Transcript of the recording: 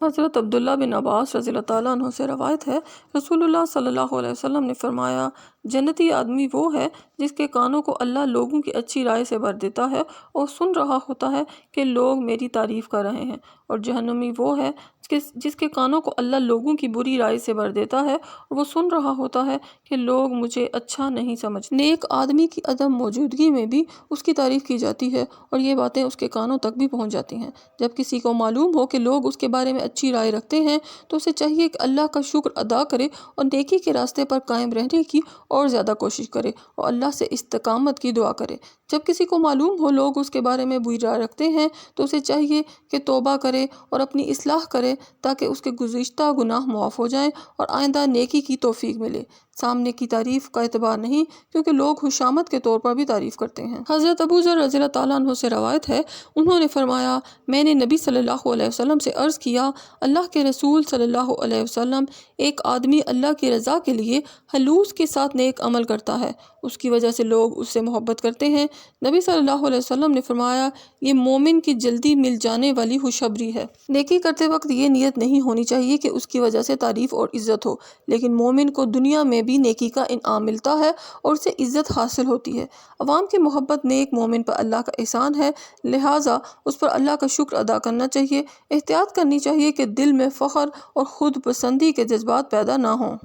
حضرت عبداللہ بن عباس رضی اللہ تعالیٰ عنہ سے روایت ہے، رسول اللہ صلی اللہ علیہ وسلم نے فرمایا، جنتی آدمی وہ ہے جس کے کانوں کو اللہ لوگوں کی اچھی رائے سے بھر دیتا ہے اور سن رہا ہوتا ہے کہ لوگ میری تعریف کر رہے ہیں، اور جہنمی وہ ہے جس کے کانوں کو اللہ لوگوں کی بری رائے سے بھر دیتا ہے اور وہ سن رہا ہوتا ہے کہ لوگ مجھے اچھا نہیں سمجھتے۔ نیک آدمی کی عدم موجودگی میں بھی اس کی تعریف کی جاتی ہے اور یہ باتیں اس کے کانوں تک بھی پہنچ جاتی ہیں۔ جب کسی کو معلوم ہو کہ لوگ اس کے بارے میں اچھی رائے رکھتے ہیں تو اسے چاہیے کہ اللہ کا شکر ادا کرے اور نیکی کے راستے پر قائم رہنے کی اور زیادہ کوشش کرے اور اللہ سے استقامت کی دعا کرے۔ جب کسی کو معلوم ہو لوگ اس کے بارے میں بری رائے رکھتے ہیں تو اسے چاہیے کہ توبہ کرے اور اپنی اصلاح کرے تاکہ اس کے گزشتہ گناہ معاف ہو جائیں اور آئندہ نیکی کی توفیق ملے۔ سامنے کی تعریف کا اعتبار نہیں، کیونکہ لوگ خوشامد کے طور پر بھی تعریف کرتے ہیں۔ حضرت ابو ذر رضی اللہ تعالیٰ عنہ سے روایت ہے، انہوں نے فرمایا، میں نے نبی صلی اللہ علیہ وسلم سے عرض کیا، اللہ کے رسول صلی اللہ علیہ وسلم، ایک آدمی اللہ کی رضا کے لیے خلوص کے ساتھ نیک عمل کرتا ہے، اس کی وجہ سے لوگ اس سے محبت کرتے ہیں۔ نبی صلی اللہ علیہ وسلم نے فرمایا، یہ مومن کی جلدی مل جانے والی خوشخبری ہے۔ نیکی کرتے وقت یہ نیت نہیں ہونی چاہیے کہ اس کی وجہ سے تعریف اور عزت ہو، لیکن مومن کو دنیا میں بھی نیکی کا انعام ملتا ہے اور اسے عزت حاصل ہوتی ہے۔ عوام کی محبت نیک مومن پر اللہ کا احسان ہے، لہٰذا اس پر اللہ کا شکر ادا کرنا چاہیے۔ احتیاط کرنی چاہیے کہ دل میں فخر اور خود پسندی کے جذبات پیدا نہ ہوں۔